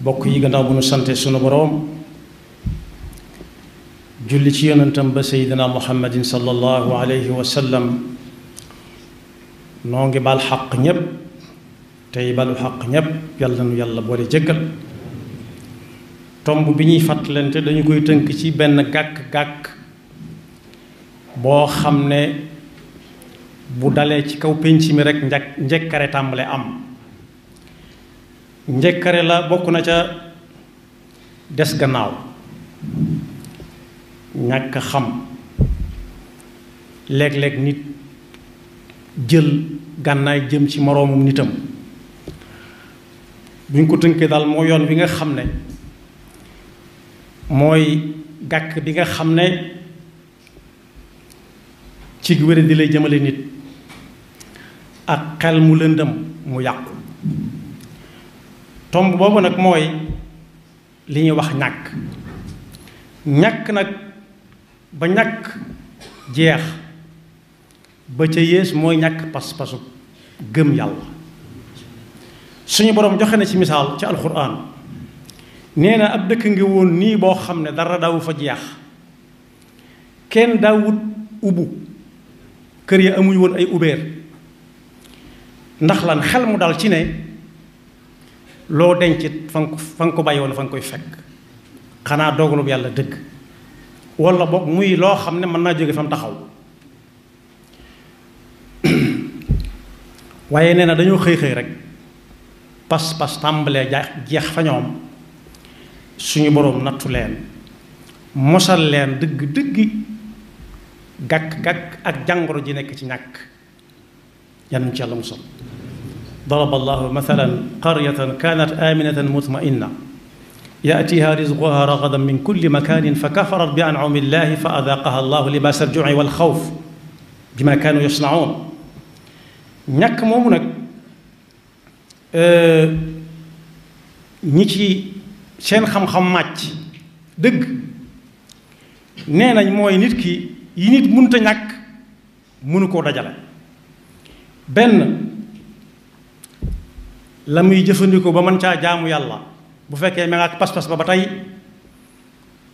bokk yi gannaaw bu nu sante sunu boroom julli ci yonentam ba seydina muhammadin sallallahu alayhi wa sallam noo ngi bal xaq ñépp tey balu xaq ñépp yàlla nu yàlla boole jëggal tomb bi ñuy fàttalante dañu koy tënk ci benn gàkk-gàkk boo xam ne bu dalee ci kaw pénc mi rekk njëkkare tàmbale am njëkkare la bokk na ca des gannaaw ñàkk xam léeg-léeg nit jël gànnaay jëm ci moroomum nitam buñ ko tënkee daal moo yoon bi nga xam ne mooy gàkk bi nga xam ne ci wér di lay jëmale nit ak xel mu lëndëm mu yàqu tomb boobu nag mooy li ñuy wax ñàkk nag ba ñàkk jeex ba ca yées mooy ñàkk pas-pasu gëm yàlla suñu boroom joxe na ci misaal ci alxuraan nee na ab dëkk ngi woon nii boo xam ne dara daawu fa jeex kenn daawut ubbu kër yi amuñ woon ay ubéer ndax lan xel mu dal ci ne loo dencit fa nga ko bàyyi woon fa nga koy fekk xanaa dogalub yàlla dëgg walla boog muy loo xam ne mën naa jóge fa mu taxaw waaye nee na dañoo xëy rek pas-pas tàmbalee jeex fa ñoom suñu boroom nattu leen mosal leen dëgg gàkk ak jàngoro ji nekk ci ñàkk yan ci yàlla musal daraba allahu mathalan qaryatan kanat aminatan mutma'inna ya'tiha rizquha ragadan min kulli makanin fa kafarat bi an'ami llahi fa adaqaha allahu libasa al-ju'i wal khawf bima kanu yasna'un ñàkk moomu nag ñi ci seen xam-xam màcc dëgg nee nañ mooy nit ki yi nit mënta ñàkk mënu koo dajale benn la muy jëfandikoo ba mën caa jaamu yàlla bu fekkee ma nga ak pas-pas ba tey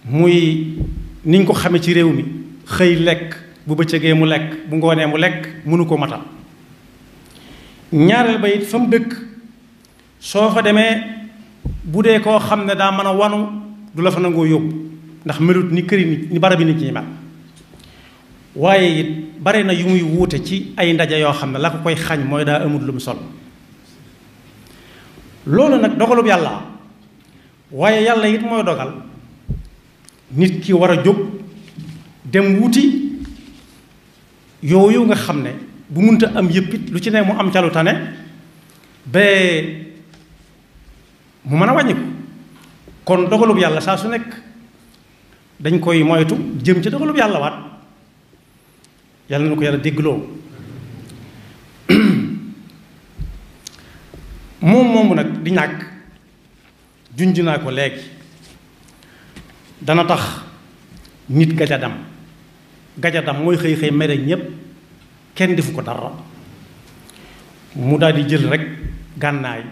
muy niñ ko xame ci réew mi xëy lekk bu bëccëgee mu lekk bu ngoonee mu lekk mënu ko matal ñaareel ba it fa mu dëkk soo fa demee bu dee koo xam ne daa mën a wanu du la fa nangoo yóbbu ndax melut ni këri nit ni barabi nit ñi mel waaye it bare na yu muy wuute ci ay ndaje yoo xam ne la ko koy xañ mooy daa amul lu mu sol loolu nag dogalub yàlla waaye yàlla it mooy dogal nit ki war a jóg dem wuti yooyu nga xam ne bu munta am yëpp it lu ci ne mu am ca lu tane ba mu mën a wàññiku kon dogalub yàlla saa su nekk dañ koy moytu jëm ci dogalub yàlla waat yàlla na ko yàlla déggloo moomu nag di ñàkk junj naa ko léegi dana tax nit gajadam mooy xëy mere ñépp kenn defu ko dara mu daal di jël rek gànnaay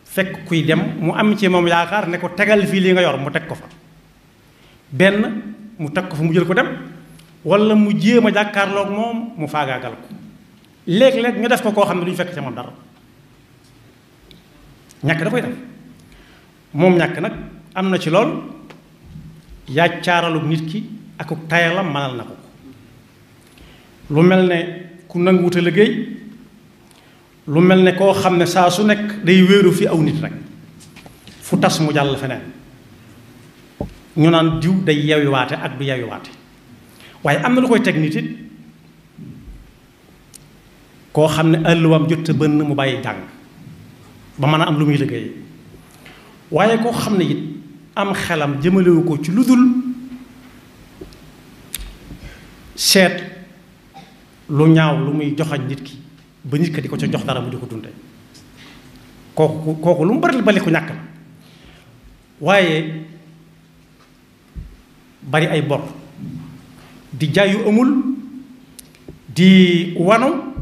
fekk kuy dem mu am ci moom yaakaar ne ko tegal fii li nga yor mu teg ko fa benn mu teg ko fa mu jël ko dem walla mu jéem a jàkkaarloog moom mu faagaagal ko léeg-léeg ñu def ko koo xam ne duñu fekk ca moom dara ñàkk da koy def moom ñàkk nag am na ci lool yàccaaralug nit ki akuk tayalam mënal na ko lu mel ne ku nanguwut a liggéey lu mel ne koo xam ne saa su nekk day wéeru fi aw nit rek fu tas mu jàll feneen ñu naan diw day yewiwaate ak du yewiwaate waaye am na lu koy teg nit it koo xam ne àlluwaam jot a bënn mu bàyyi jàng ba mën a am lu muy liggéey waaye koo xam ne it am xelam jëmalewu ko ci lu dul seet lu ñaaw lu muy joxañ nit ki ba nit ki di ko ca jox dara mu di ko dunde kooku lu mu bari ku ñàkk la waaye bari ay bor di jaay yu amul di wanu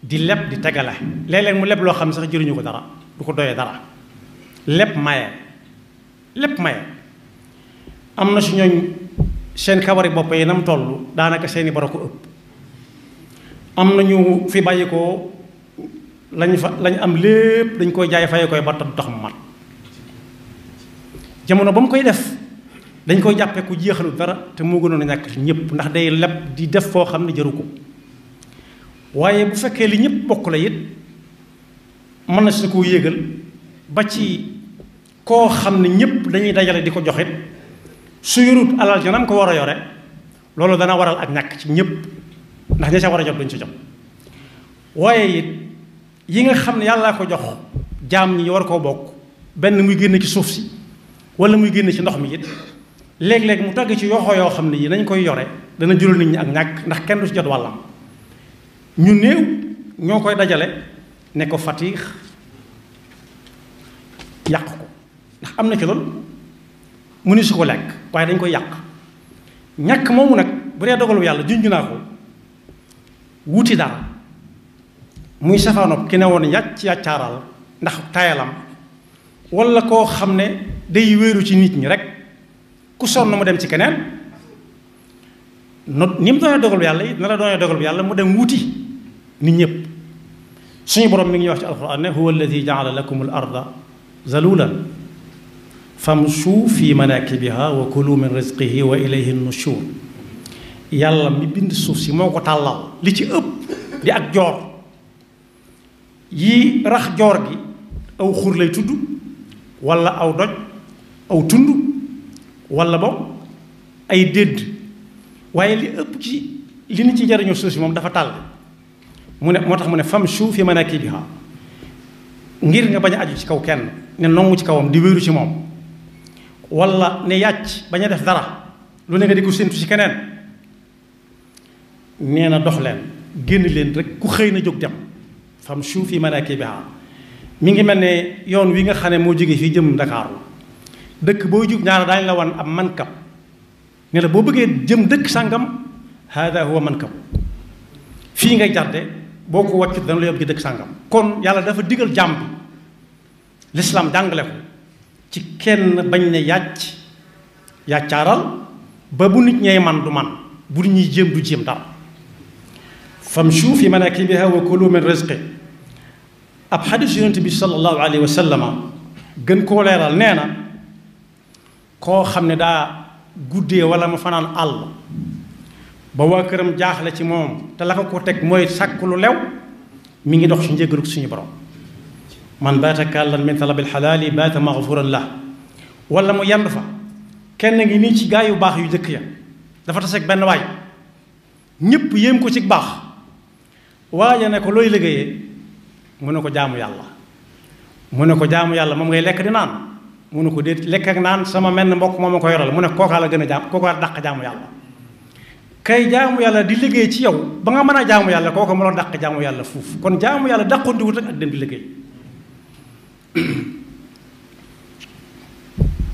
di leb di tegale léeg-léeg mu leb loo xam ne sax jëriñu ko dara du ko doyee dara leb maye lépp maye. am na su ñooñ seen kawari bopp yi nam toll daanaka seeni boro ko ëpp. am na ñu fi bàyyi ko lañ am lépp dañ koy jaay faye koy ba tax mu mat. jamono ba mu koy def dañ koy jàppe ku jeexalu dara te moo gënoon a ñàkk ñëpp ndax day leb di def foo xam ne jaru ko. waaye bu fekkee li ñëpp bokk la it mën na si koo yéegal ba ci koo xam ne ñëpp dañuy dajale di ko joxit su yorut alal ja nam ko war a yore loolu dana waral ak ñàkk ci ñëpp ndax ña ca war a jot duñ ci jot. waaye it yi nga xam ne yàllaa ko jox jaam ñi war koo bokk benn muy génn ci suuf si wala muy génn ci ndox mi it léeg-léeg mu tagg ci yoxoo yoo xam ne yi nañ koy yore dana jural nit ñi ak ñàkk ndax kenn du ci jot wàllam. ñu néew ñoo koy dajale ne ko fatiix yàq ko ndax am na ci loolu mu ni su ko lekk waaye dañ koy yàq. ñàkk moomu nag bu dee dogalu yàlla junj naa ko wuti dara muy safaanob ki ne woon yàccaaral ndax tayalam wala koo xam ne day wéeru ci nit ñi rek ku sonn mu dem ci keneen ni mu doonee dogalu yàlla it na la doonee dogalu yàlla mu dem wuti nit ñëpp. suñu borom mi ngi wax ci alquran ne huwa alladi jaala lakum al arda zalulan famshu fi manakibiha wa kulu min rizqihi wa ilayhi nushur. yàlla mi bind suuf si moo ko tàllal li ci ëpp di ak joor yi rax joor gi aw xur lay tudd wala aw doj aw tund wala boog ay dédd waaye li ëpp ci li ni ci jariñoo suuf si moom dafa tàll mu ne moo tax mu ne famshu fi manakibiha ngir nga bañ a aju ci kaw kenn ne nongu ci kawam di wéeru ci moom wala ne yàcc bañ a def dara lu ne nga di ko séntu ci keneen. nee na dox leen génn leen rek ku xëy na jóg dem famshu fi manakibiha mi ngi mel ne yoon wi nga xam ne moo jógee fii jëm Ndakaaru dëkk boo jug ñaara daañu la wan ab mankab ne la boo bëggee jëm dëkk sàngam hada huwa mankab fii ngay jàdde boo ko wàccut dana la yóbbu ci dëkk sàngam. kon yàlla dafa digal jàmm bi lislaam jàngale ko ci kenn bañ ne yàccaaral ba bu nit ñey man du man bu nit ñuy jéem du jéem dara. famshu fi manakibiha wa kulu min rizqi ab xadis yonent bi sallallahu alayhi wa sallama gën koo leeral nee na koo xam ne daa guddee wala mu fanaan àll ba waa këram jaaxle ci moom te la ko teg mooy sàkk lu lew mi ngi dox ci njëgalu suñu borom. man baata kallan min talabil xalaali baata maxfuran la wala mu yendu fa kenn ngi nii ci gaa yu baax yu jëkk ya dafa taseeg benn waay ñépp yéem ko ci baax waaye ne ko looy liggéeyee mu ne ko jaamu yàlla. mu ne ko jaamu yàlla moom ngay lekk di naan mu ne ko déet lekk ak naan sama menn mbokk moom ma ko yoral mu ne kookaa la gën a jaam kookaa dàq jaamu yàlla. kay jaamu yàlla di liggéey ci yow ba nga mën a jaamu yàlla kooka mu la dàq jaamu yàlla fuuf kon jaamu yàlla dàqoon di wut ak dem di liggéey.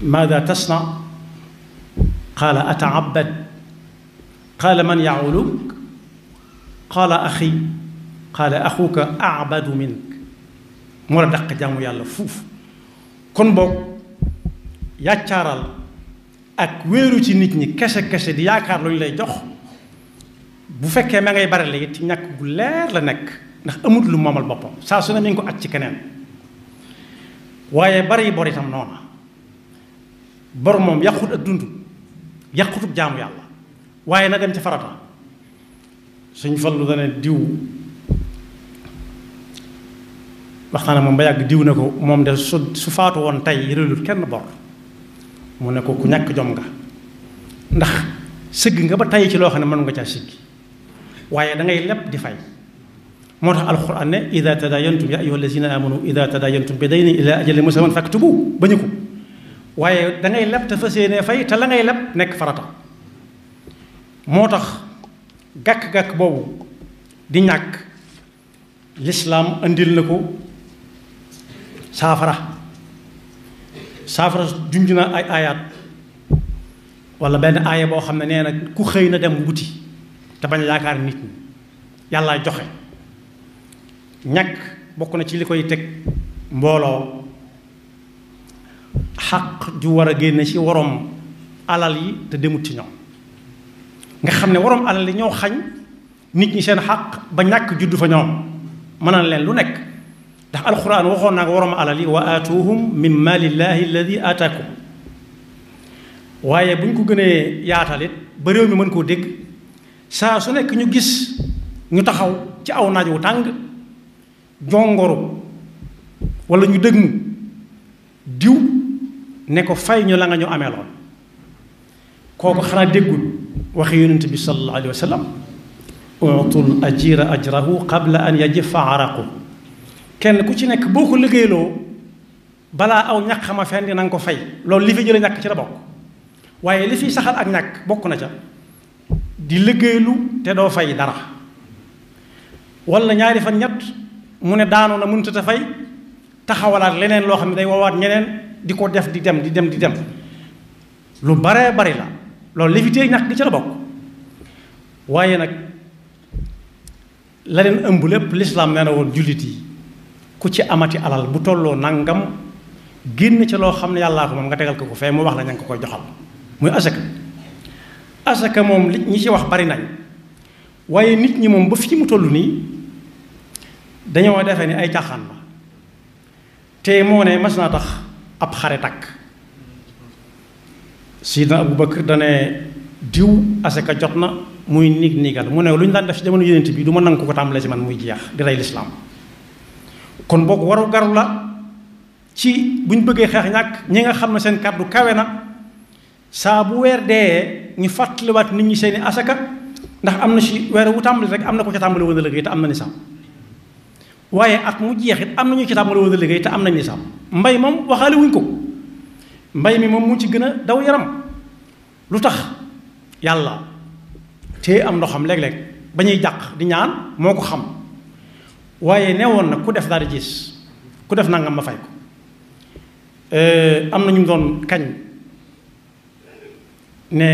maada tasna qaala ataabad qaala man yauluk qaala axi qaala axuka abadu mink moo la dàq jaamu yàlla fuuf. kon boog yàccaaral ak wéeru ci nit ñi kese kese di yaakaar lu ñu lay jox bu fekkee ma ngay bare léegi ci ñàkk gu leer la nekk ndax amut lu moomal boppam saa su ne mi ngi ko aj ci keneen. waaye bari bor itam noona bor moom yàqut ak dund yàqutub jaamu yàlla waaye na dem ci farata. suñ fallu dana diw waxtaana moom ba yàgg diw ne ko moom de su faatu woon tey réelut kenn bor mu ne ko ku ñàkk jom nga ndax sëgg nga ba tey ci loo xam ne mën nga caa siggi waaye da ngay leb di fay. moo tax alquran ne ida tadayantum ya ayuha allazina amanu ida tadayantum bi daynin ila ajalin musamman faktubu bañu ko waaye da ngay leb te fas yéenee fay te la ngay leb nekk farata. moo tax gàkk-gàkk boobu di ñàkk lislaam andil na ko saafara junj na ay aayaat wala benn aaya boo xam ne nee na ku xëy na dem wuti te bañ yaakaar nit ñi yàlla joxe. ñàkk bokk na ci li koy teg mbooloo xaq ju war a génne ci waroom alal yi te demut ci ñoom nga xam ne waroom alal yi ñoo xañ nit ñi seen xaq ba ñàkk juddu fa ñoom mënal leen lu nekk ndax alquran waxoon naa ko waroom alal yi wa aatuhum min malillahi alladi aataakum waaye bu ñu ko gënee yaatalit ba réew mi mën koo dégg saa su nekk ñu gis ñu taxaw ci aw naaj wu tàng jongoru wala ñu dëgmu diw ne ko fay ñu la nga ñu ameeloon kooku xanaa déggul waxi yonent bi sallallahu alayhi wa sallam utul ajira ajrahu qabla an yajifa araqu kenn ku ci nekk boo ko liggéeyloo balaa aw ñàkk xama fenn na nga ko fay loolu li fi jële ñàkk ci la bokk waaye li fi saxal ak ñàkk bokk na ca di liggéeylu te doo fay dara wala ñaari fan ñett mu ne daanoo na mënut a fay taxawalaat leneen loo xam ne day woowaat ñeneen di ko def di dem lu baree bari la loolu li fi téye ñàkk gi ci la bokk waaye nag la leen ëmb lépp lislaam nee na woon jullit yi ku ci amati alal bu tolloo nangam génn ci loo xam ne yàllaa ko moom nga tegal ko ko fee mu wax la ña nga ko koy joxal muy asaka moom li ñi ci wax bari nañ waaye nit ñi moom ba fi mu toll nii dañoo defee ni ay caaxaan la te moo ne mas naa tax ab xare takk Sidna Abu Bakar dane diw asaka jot na muy niigal mu ne lu ñu daan def ci jamono yonent bi du ma nangu ko tàmbalee ci man muy jeex di rey lislaam kon boog waru garu la ci bu ñu bëggee xeex ñàkk ñi nga xam ne seen kàddu kawe na saa bu weer dee ñu fàttaliwaat nit ñi seeni asaka ndax am na ci weer wu tàmbali rek am na ko ca tàmbali woon a liggéey te am na nisaab waaye at mu jeex it am na ñu ci tàmbali woon a liggéey te am na nisaab mbay moom waxaale wuñ ko mbay mi moom mu ci gën a daw yaram lu tax yàlla te am ndoxam léeg-léeg ba ñuy jàq di ñaan moo ko xam waaye neewoon na ku def daal di gis ku def nangam ma fay ko am na ñu doon kañ ne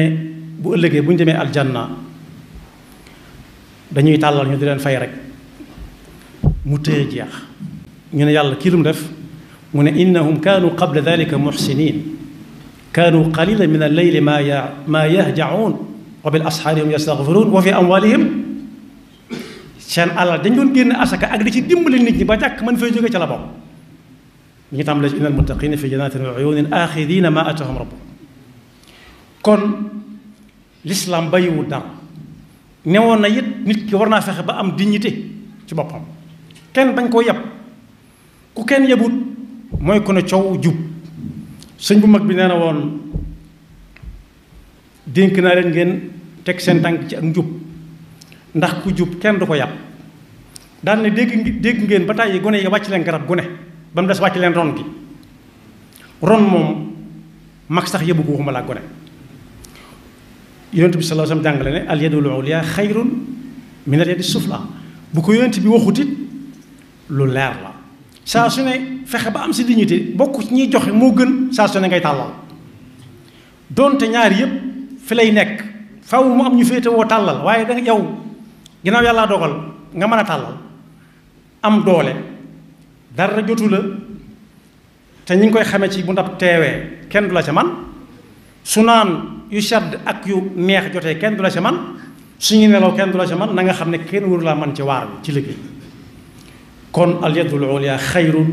bu ëllëgee bu ñu demee aljanna dañuy tàllal ñu di leen fay rek mu téye jeex ñu ne yàlla kii lu mu def mu ne innahum kaanu qabla dalika muxsinin kaanu qalilan min alleyli maa yahjaun wa bil asxaari hum yastaxfiruun wa fi amwalihim seen alal dañ doon génn asaka ak di ci dimbali nit ñi ba jàkk mën fay jóge ca la bokk ñu ngi tàmbalee ci innal muttaqina fi jannatin wa uyunin axidina ma atahum rabbuhum kon l'islam bàyyiwul dara newoon na it nit ki war naa fexe ba am dignité ci boppam kenn bañ koo yab ku kenn yabut mooy ku ne coow jub sëñ bu mag bi nee na woon dénk naa leen ngeen teg seen tànk ci ak njub ndax ku jub kenn du ko yab daal ne dégg ngeen ba tàyyi gone yi wàcc leen garab gune ba mu des wàcc leen ron gi ron moom mag sax yëbu ko waxuma laa gone yonent bi sallallahu alayhi wasallam jàngale ne al yadul ulya xayrun min al yadi sufla bu ko yonent bi waxut it lu leer la saa su ne fexe ba am si dignité bokk ci ñuy joxe moo gën saa su ne ngay tàllal donte ñaar yëpp fi lay nekk faw mu am ñu féete woo tàllal waaye da yow ginnaaw yàllaa dogal nga mën a tàllal am doole dara jotu la te ñi ngi koy xamee ci bu ndab teewee kenn du la ca man su naan yu sedd ak yu neex jotee kenn du la ca man suñu nelaw kenn du la ca man na nga xam ne kenn waru laa man ci waar bi ci liggéey kon al yadul ulya xayrun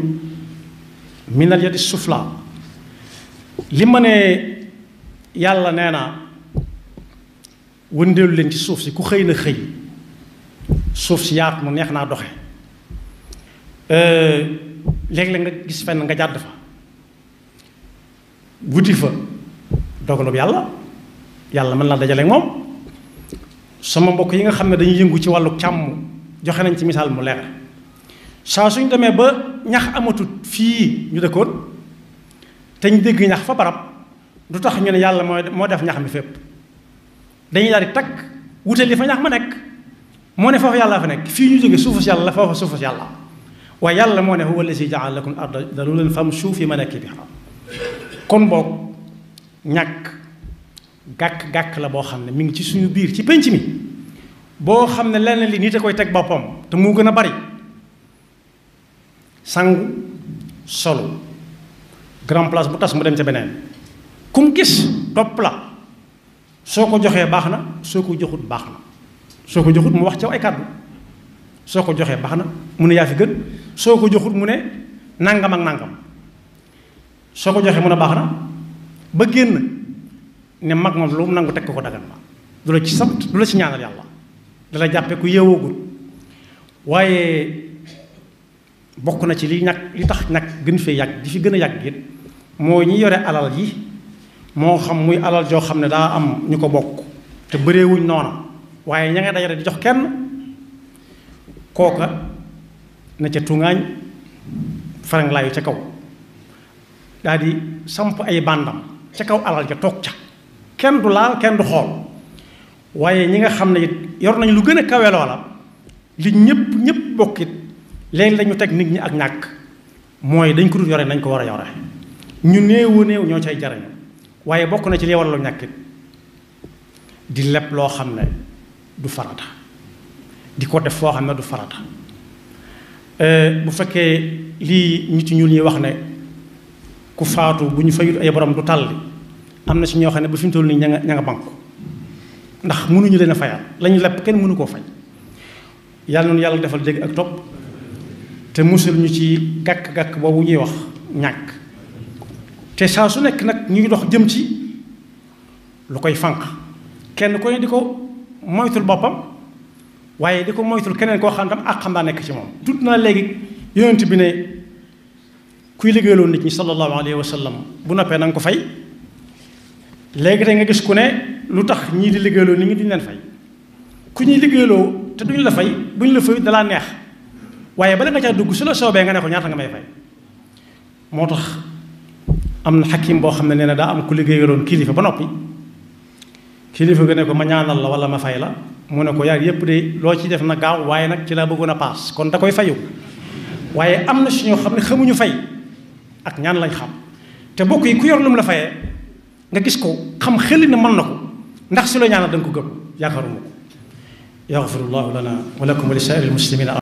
min al yadi sufla li ma ne yàlla nee na wëndeelu leen ci suuf si ku xëy na xëy suuf si yaatu mu neex naa doxe léeg-léeg nga gis fenn nga jàdd fa wuti fa dogalub yàlla mën naa dajale moom sama mbokk yi nga xam ne dañuy yëngu ci wàllu càmm joxe nañ ci misaal mu leer saa suñ demee ba ñax amatut fii ñu dëkkoon te ñu dégg ñax fa barab du tax ñu ne yàlla moo def ñax mi fépp dañuy daal di takk wutal li fa ñax ma nekk moo ne foofu yàlla fa nekk fii ñu jóge suufu si yàlla la foofa suufu si yàlla waaye yàlla moo ne huwa allazi ja'ala lakum arda dalulan famshu fi manakibiha kon boog ñàkk gàkk-gàkk la boo xam ne mi ngi ci suñu biir ci penc mi boo xam ne lenn li nit a koy teg boppam te mu gën a bari sangu solu grand place bu tas mu dem ca beneen kum gis topp la soo ko joxee baax na soo ko joxut baax na soo ko joxut mu wax ca ay kàddu soo ko joxee baax na mu ne yaa fi gën soo ko joxut mu ne nangam ak nangam soo ko joxee mu ne baax na ba génn ne mag moom lu mu nangu teg ko dagan la du la ci sant du la ci ñaanal yàlla dala jàppe ku yeewoogul waaye bokk na ci li tax nag gën fee yàgg di fi gën a yàgg it mooy ñi yore alal yi moo xam muy alal joo xam ne daa am ñu ko bokk te bëreewuñ noona waaye ña nga dajale di jox kenn kooka na ca tuŋaañ faranglaayu ca kaw daal di samp ay bàndam ca kaw alal ja toog ca kenn du laal kenn du xool waaye ñi nga xam ne it yor nañ lu gën a kawe loola li ñëpp bokkit léegi lañu teg nit ñi ak ñàkk mooy dañ ko dul yore nañ ko war a yore ñu néew ñoo cay jariñu waaye bokk na ci li waral lu ñàkkit di leb loo xam ne du farata di ko def foo xam ne du farata bu fekkee lii nit ñuul ñuy wax ne ku faatu bu ñu fayut ay borom du tàlli am na si ñoo xam ne ba fi mu toll nii ña nga banku ndax mënuñu leen a fayal lañu leb kenn mënu koo fay yàlla noonu yàlla defal dégg ak topp te musul ñu ci gàkk-gàkk boobu ñuy wax ñàkk te saa su nekk nag ñu ngi dox jëm ci lu koy fànq kenn ko ne di ko moytul boppam waaye di ko moytul keneen koo xam tam ak xam daa nekk ci moom tudd naa léegi yonent bi ne kuy liggéeyloo nit ñi sallallahu alayhi wa sallam bu noppee na nga ko fay léegi tey nga gis ku ne lu tax ñii di liggéeyloo nit ñi duñu leen fay ku ñuy liggéeyloo te duñu la fay buñu la fay dalaa neex waaye bala nga caa dugg su la soobee nga ne ko ñaata nga may fay moo tax am na xakim boo xam ne nee na daa am ku liggéeyaloon kilifa ba noppi kilifa ga ne ko ma ñaanal la wala ma fay la mu ne ko yaar yépp de loo ci def na gaaw waaye nag ci laa bëggoon a paas kon da koy fayu waaye am na si ñoo xam ne xamuñu fay ak ñaan lañ xam te bokk yi ku yor lu mu la fayee nga gis ko xam xeli na mën na ko ndax si la ñaanal da nga ko gëm yaakaaruma ko yaxfirullahu lana wa lakum wa li saa'iril muslimina